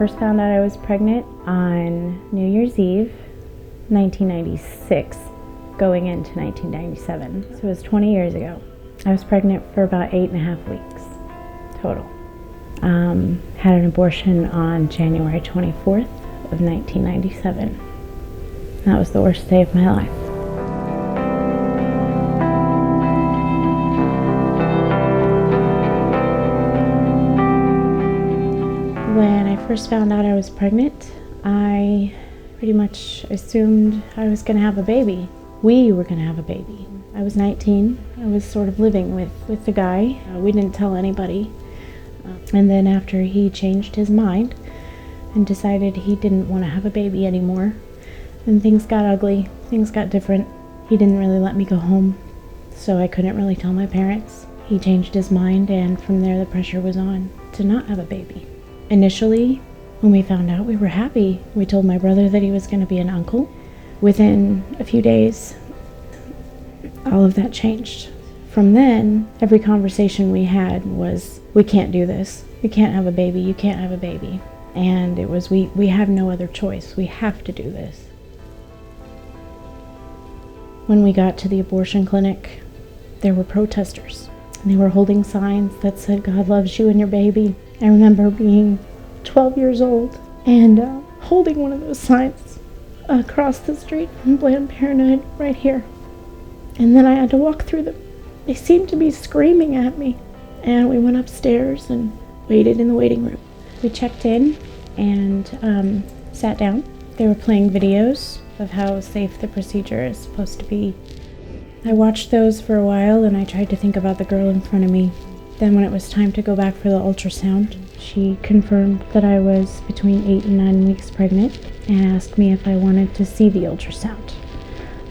first found out I was pregnant on New Year's Eve, 1996, going into 1997. So it was 20 years ago. I was pregnant for about 8.5 weeks total. Had an abortion on January 24th of 1997. That was the worst day of my life. When I first found out I was pregnant, I pretty much assumed I was going to have a baby. We were going to have a baby. I was 19. I was sort of living with the guy. We didn't tell anybody. And then after he changed his mind and decided he didn't want to have a baby anymore, and things got ugly, things got different. He didn't really let me go home, so I couldn't really tell my parents. He changed his mind, and from there the pressure was on to not have a baby. Initially, when we found out, we were happy. We told my brother that he was going to be an uncle. Within a few days, all of that changed. From then, every conversation we had was, we can't do this. We can't have a baby. You can't have a baby. And it was, we have no other choice. We have to do this. When we got to the abortion clinic, there were protesters. And they were holding signs that said, God loves you and your baby. I remember being 12 years old and holding one of those signs across the street from Planned Parenthood right here. And then I had to walk through them. They seemed to be screaming at me. And we went upstairs and waited in the waiting room. We checked in and sat down. They were playing videos of how safe the procedure is supposed to be. I watched those for a while and I tried to think about the girl in front of me. Then when it was time to go back for the ultrasound, she confirmed that I was between 8 and 9 weeks pregnant and asked me if I wanted to see the ultrasound.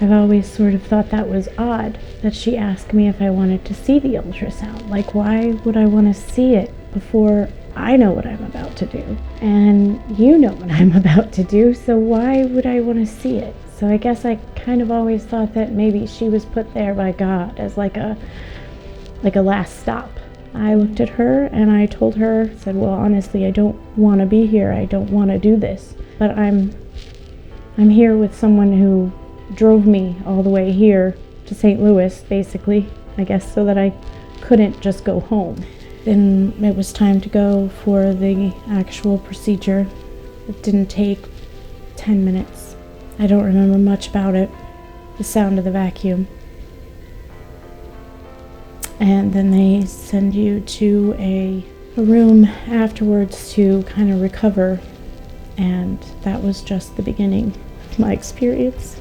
I've always sort of thought that was odd, that she asked me if I wanted to see the ultrasound. Like, why would I want to see it before I know what I'm about to do? And you know what I'm about to do, so why would I want to see it? So I guess I kind of always thought that maybe she was put there by God as like a last stop. I looked at her and I told her, said, well, honestly, I don't want to be here. I don't want to do this. But I'm here with someone who drove me all the way here to St. Louis, basically, I guess, so that I couldn't just go home. Then it was time to go for the actual procedure. It didn't take 10 minutes. I don't remember much about it. The sound of the vacuum. And then they send you to a room afterwards to kind of recover. And that was just the beginning of my experience.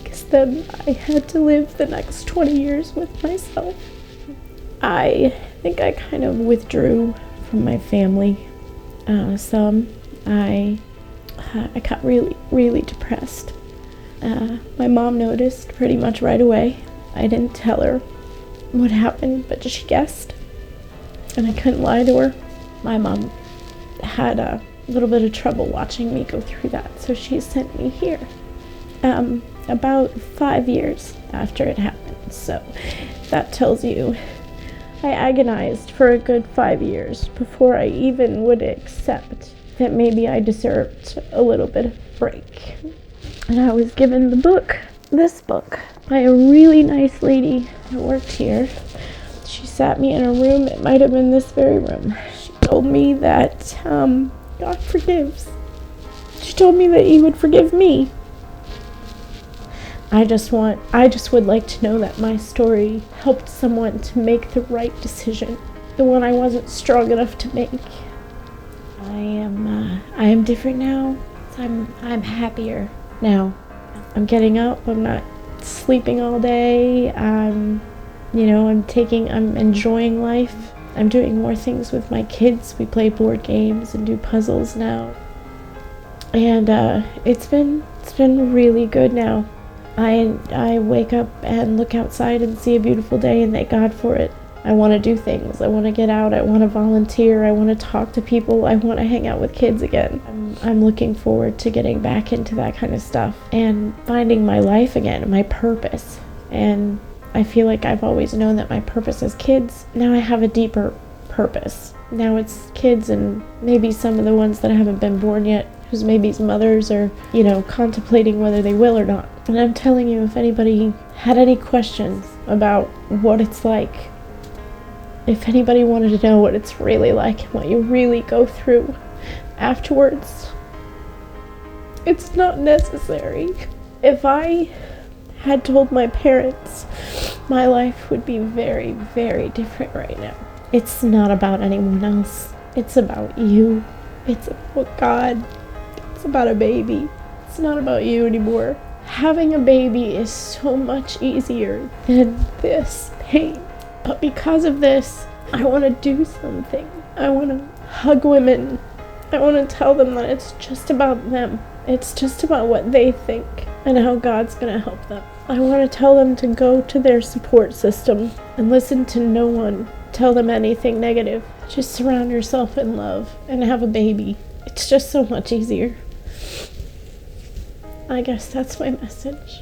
Because then I had to live the next 20 years with myself. I think I kind of withdrew from my family some. I got really, really depressed. My mom noticed pretty much right away. I didn't tell her what happened, but she guessed, and I couldn't lie to her. My mom had a little bit of trouble watching me go through that, so she sent me here about 5 years after it happened. So that tells you I agonized for a good 5 years before I even would accept that maybe I deserved a little bit of a break. And I was given this book, by a really nice lady that worked here. She sat me in a room, it might have been this very room. She told me that God forgives. She told me that He would forgive me. I just would like to know that my story helped someone to make the right decision, the one I wasn't strong enough to make. I am different now. I'm happier now. I'm getting up. I'm not sleeping all day. I'm enjoying life. I'm doing more things with my kids. We play board games and do puzzles now. And it's been really good now. I wake up and look outside and see a beautiful day and thank God for it. I want to do things. I want to get out. I want to volunteer. I want to talk to people. I want to hang out with kids again. I'm looking forward to getting back into that kind of stuff and finding my life again, my purpose. And I feel like I've always known that my purpose is kids. Now I have a deeper purpose. Now it's kids, and maybe some of the ones that haven't been born yet, whose maybe's mothers are, contemplating whether they will or not. And I'm telling you, if anybody had any questions about what it's like, if anybody wanted to know what it's really like and what you really go through afterwards, it's not necessary. If I had told my parents, my life would be very, very different right now. It's not about anyone else. It's about you. It's about God. It's about a baby. It's not about you anymore. Having a baby is so much easier than this pain. But because of this, I want to do something. I want to hug women. I want to tell them that it's just about them. It's just about what they think and how God's going to help them. I want to tell them to go to their support system and listen to no one tell them anything negative. Just surround yourself in love and have a baby. It's just so much easier. I guess that's my message.